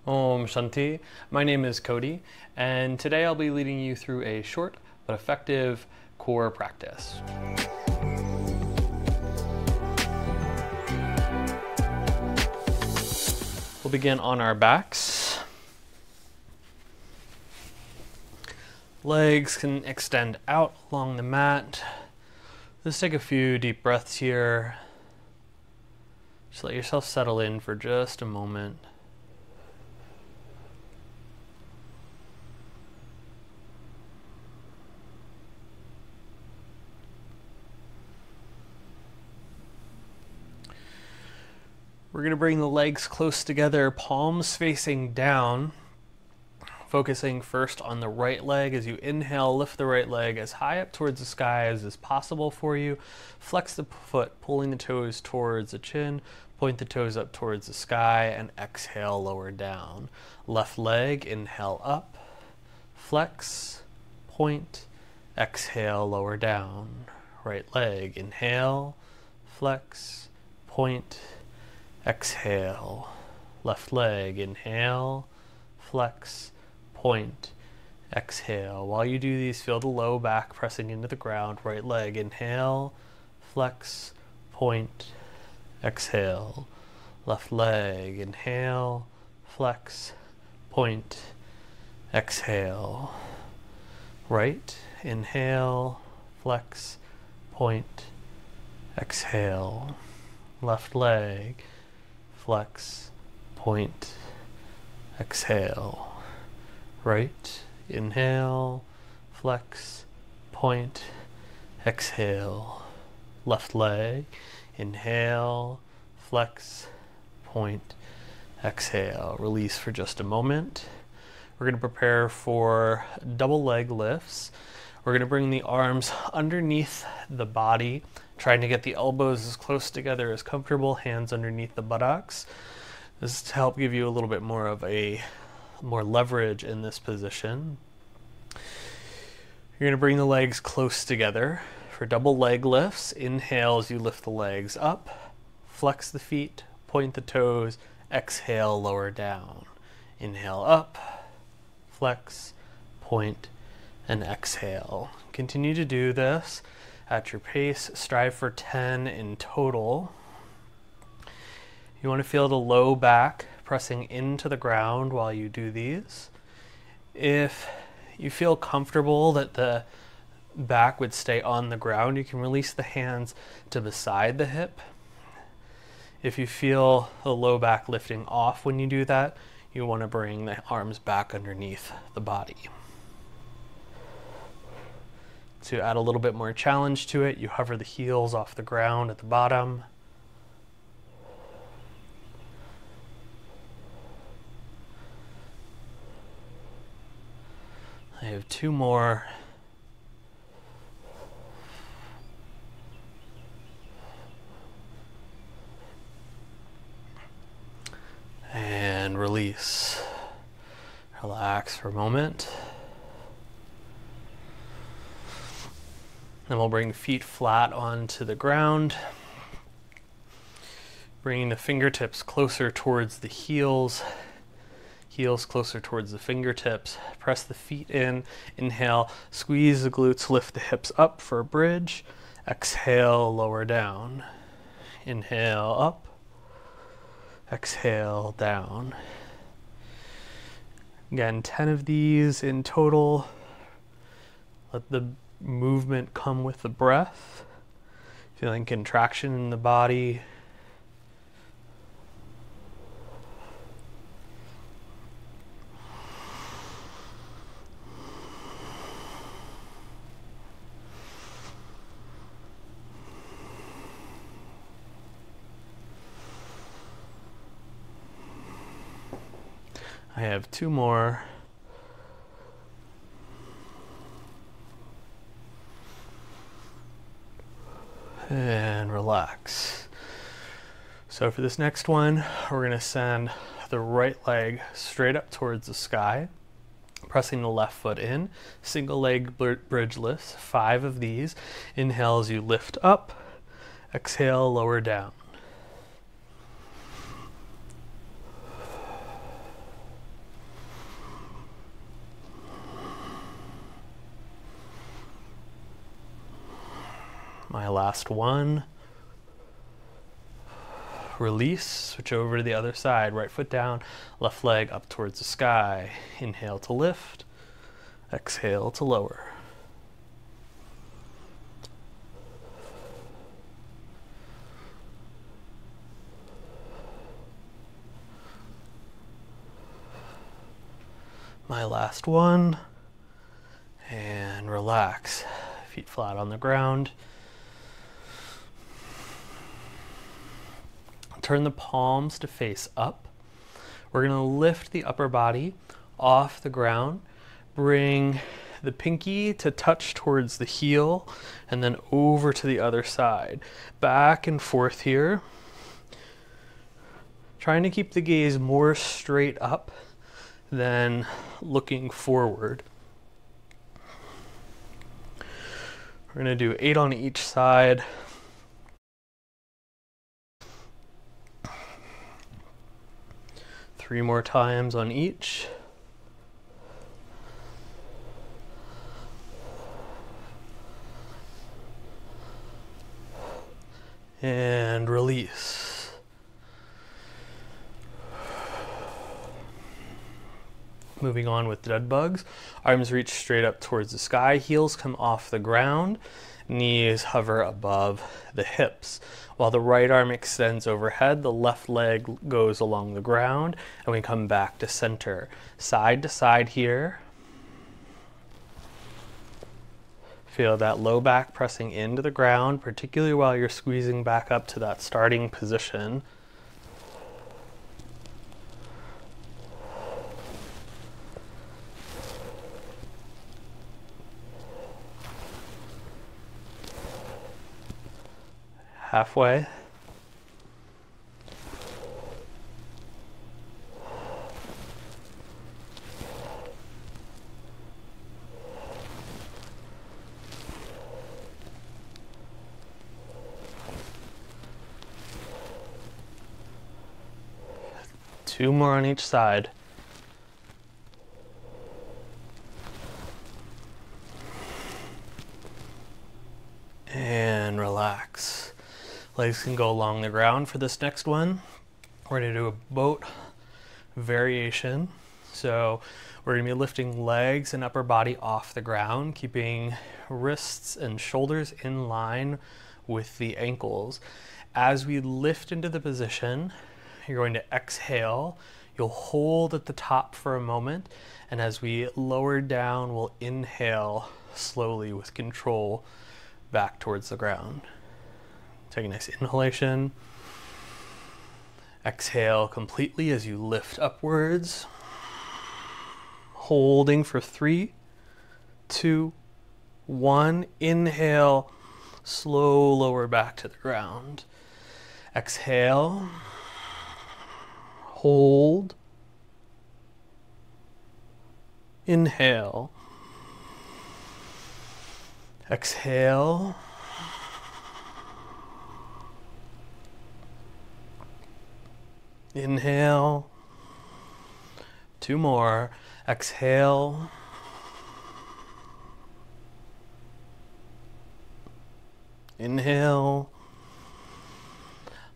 Om Shanti. My name is Cody, and today I'll be leading you through a short but effective core practice. We'll begin on our backs. Legs can extend out along the mat. Let's take a few deep breaths here. Just let yourself settle in for just a moment. We're going to bring the legs close together, palms facing down, focusing first on the right leg. As you inhale, lift the right leg as high up towards the sky as is possible for you. Flex the foot, pulling the toes towards the chin, point the toes up towards the sky, and exhale, lower down. Left leg, inhale up, flex, point, exhale, lower down. Right leg, inhale, flex, point, exhale. Left leg, inhale, flex, point, exhale. While you do these, feel the low back pressing into the ground. Right leg, inhale, flex, point, exhale. Left leg, inhale, flex, point, exhale. Right, inhale, flex, point, exhale. Left leg, flex, point, exhale. Right, inhale, flex, point, exhale. Left leg, inhale, flex, point, exhale. Release for just a moment. We're going to prepare for double leg lifts. We're going to bring the arms underneath the body, trying to get the elbows as close together as comfortable, hands underneath the buttocks. This is to help give you a little bit more of more leverage in this position. You're going to bring the legs close together for double leg lifts. Inhale as you lift the legs up, flex the feet, point the toes, exhale, lower down. Inhale up, flex, point, and exhale. Continue to do this at your pace. Strive for 10 in total. You want to feel the low back pressing into the ground while you do these. If you feel comfortable that the back would stay on the ground, you can release the hands to beside the hip. If you feel the low back lifting off when you do that, you want to bring the arms back underneath the body. To add a little bit more challenge to it, you hover the heels off the ground at the bottom. I have two more. And release. Relax for a moment. Then we'll bring the feet flat onto the ground. Bringing the fingertips closer towards the heels. Heels closer towards the fingertips. Press the feet in. Inhale, squeeze the glutes, lift the hips up for a bridge. Exhale, lower down. Inhale, up. Exhale, down. Again, 10 of these in total. Let the movement come with the breath. Feeling contraction in the body. I have two more. And relax. So for this next one, we're going to send the right leg straight up towards the sky, pressing the left foot in. Single leg bridge lifts, 5 of these. Inhale as you lift up, exhale, lower down. My last one. Release, switch over to the other side. Right foot down, left leg up towards the sky. Inhale to lift, exhale to lower. My last one. And relax. Feet flat on the ground. Turn the palms to face up. We're going to lift the upper body off the ground. Bring the pinky to touch towards the heel and then over to the other side. Back and forth here. Trying to keep the gaze more straight up than looking forward. We're going to do 8 on each side. Three more times on each. And release. Moving on with dead bugs. Arms reach straight up towards the sky, heels come off the ground, knees hover above the hips. While the right arm extends overhead, the left leg goes along the ground, and we come back to center. Side to side here. Feel that low back pressing into the ground, particularly while you're squeezing back up to that starting position. Halfway. Two more on each side. And relax. Legs can go along the ground for this next one. We're going to do a boat variation. So we're going to be lifting legs and upper body off the ground, keeping wrists and shoulders in line with the ankles. As we lift into the position, you're going to exhale. You'll hold at the top for a moment, and as we lower down, we'll inhale slowly with control back towards the ground. Take a nice inhalation. Exhale completely as you lift upwards. Holding for 3, 2, 1. Inhale, slow lower back to the ground. Exhale. Hold. Inhale. Exhale. Inhale. 2 more. Exhale. Inhale.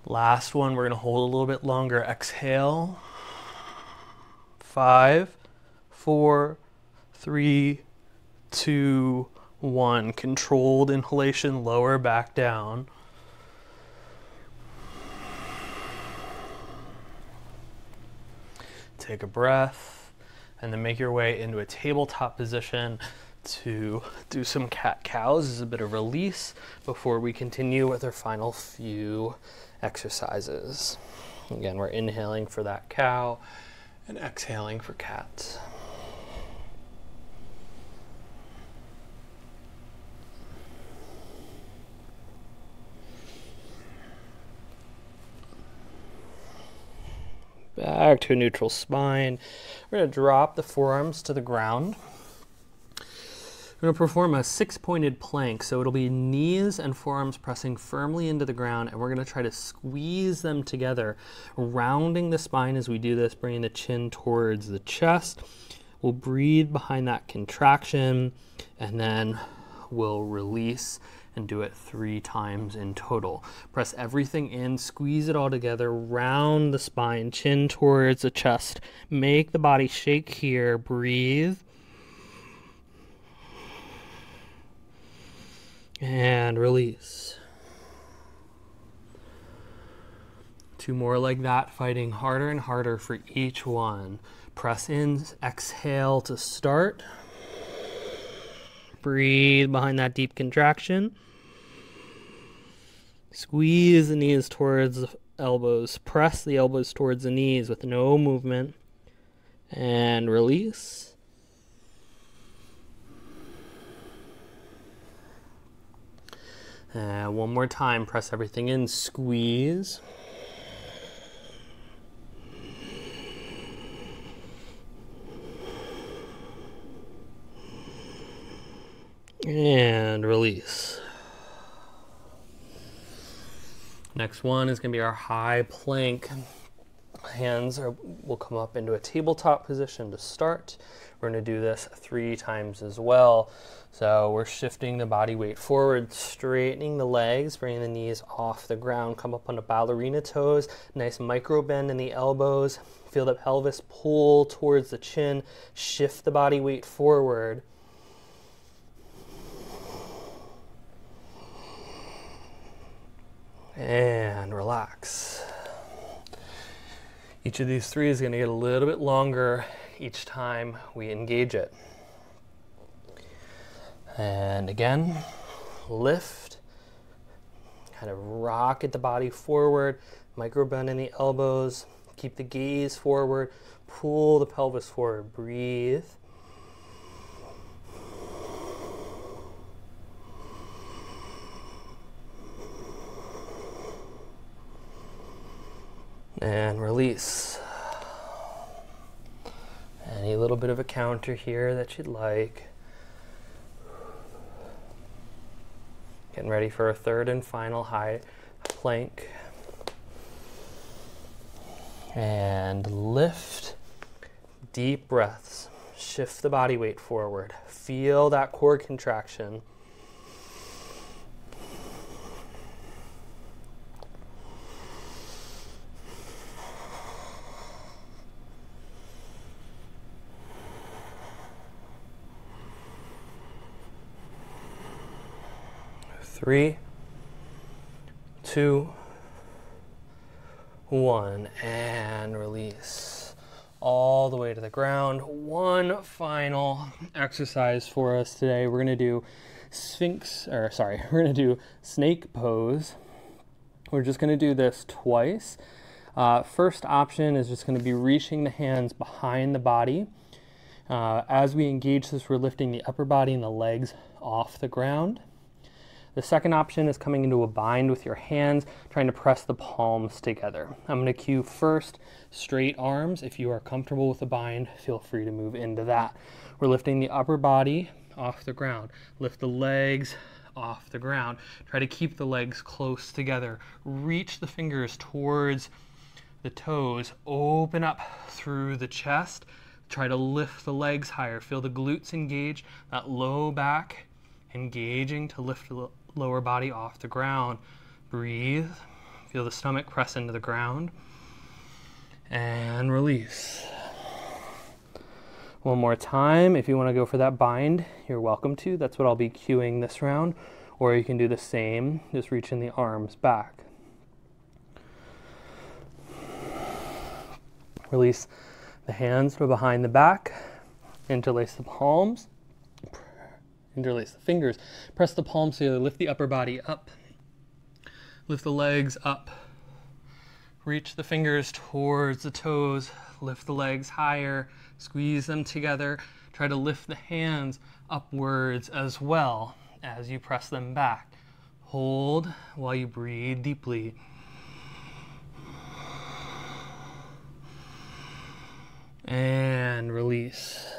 Last one, we're going to hold a little bit longer. Exhale. 5, 4, 3, 2, 1. Controlled inhalation, lower back down. Take a breath, and then make your way into a tabletop position to do some cat-cows as a bit of release before we continue with our final few exercises. Again, we're inhaling for that cow and exhaling for cat. Back to a neutral spine. We're going to drop the forearms to the ground. We're going to perform a 6-pointed plank, so it'll be knees and forearms pressing firmly into the ground, and we're going to try to squeeze them together, rounding the spine as we do this, bringing the chin towards the chest. We'll breathe behind that contraction, and then we'll release and do it 3 times in total. Press everything in, squeeze it all together, round the spine, chin towards the chest. Make the body shake here, breathe. And release. 2 more like that, fighting harder and harder for each one. Press in, exhale to start. Breathe behind that deep contraction. Squeeze the knees towards the elbows. Press the elbows towards the knees with no movement. And release. And one more time, press everything in, squeeze. And release. Next one is going to be our high plank. Hands will come up into a tabletop position to start. We're going to do this 3 times as well. So we're shifting the body weight forward, straightening the legs, bringing the knees off the ground, come up onto ballerina toes, nice micro bend in the elbows. Feel the pelvis pull towards the chin, shift the body weight forward. And relax. Each of these 3 is going to get a little bit longer each time we engage it. And again, lift, kind of rocket the body forward, micro bend in the elbows, keep the gaze forward, pull the pelvis forward, breathe. And release. Any little bit of a counter here that you'd like. Getting ready for a 3rd and final high plank. And lift. Deep breaths. Shift the body weight forward. Feel that core contraction. Three, 2, 1, and release. All the way to the ground. One final exercise for us today. We're going to do we're going to do snake pose. We're just going to do this twice. First option is just going to be reaching the hands behind the body. As we engage this, we're lifting the upper body and the legs off the ground. The second option is coming into a bind with your hands, trying to press the palms together. I'm going to cue first straight arms. If you are comfortable with the bind, feel free to move into that. We're lifting the upper body off the ground. Lift the legs off the ground. Try to keep the legs close together. Reach the fingers towards the toes. Open up through the chest. Try to lift the legs higher. Feel the glutes engage, that low back engaging to lift the lower body off the ground. Breathe. Feel the stomach press into the ground. And release. One more time. If you want to go for that bind, you're welcome to. That's what I'll be cueing this round. Or you can do the same, just reaching the arms back. Release the hands to behind the back. Interlace the palms. Interlace the fingers. Press the palms together. Lift the upper body up. Lift the legs up. Reach the fingers towards the toes. Lift the legs higher. Squeeze them together. Try to lift the hands upwards as well as you press them back. Hold while you breathe deeply. And release.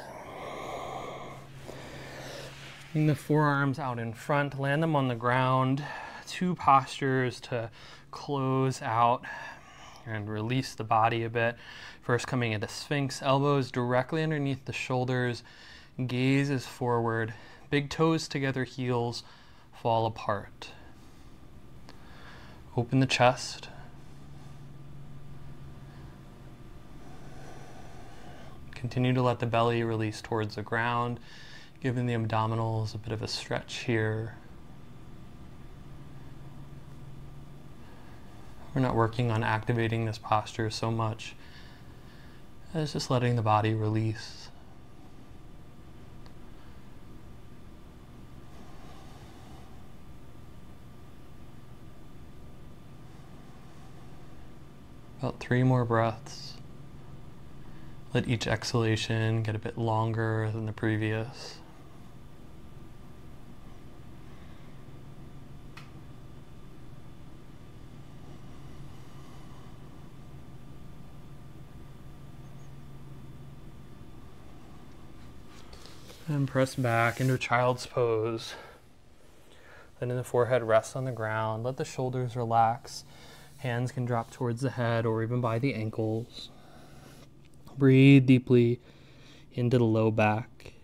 Bring the forearms out in front, land them on the ground. 2 postures to close out and release the body a bit. First, coming into Sphinx, elbows directly underneath the shoulders, gaze is forward, big toes together, heels fall apart. Open the chest. Continue to let the belly release towards the ground, giving the abdominals a bit of a stretch here. We're not working on activating this posture so much as just letting the body release. About 3 more breaths. Let each exhalation get a bit longer than the previous. And press back into child's pose. Then in the forehead, rest on the ground. Let the shoulders relax. Hands can drop towards the head or even by the ankles. Breathe deeply into the low back.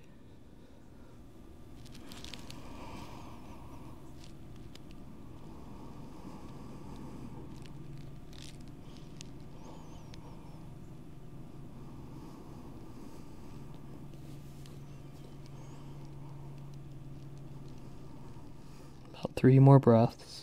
About 3 more breaths.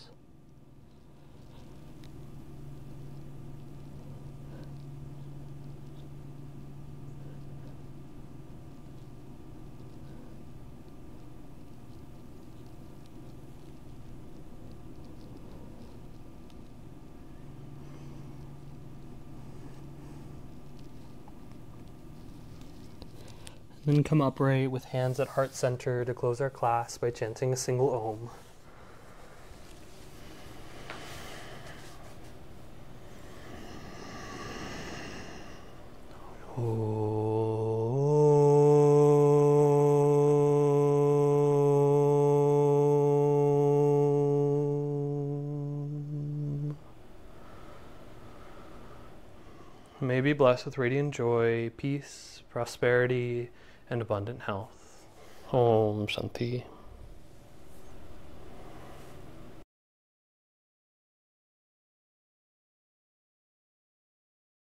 Then come upright with hands at heart center to close our class by chanting a single Om. May be blessed with radiant joy, peace, prosperity, and abundant health. Om Shanti.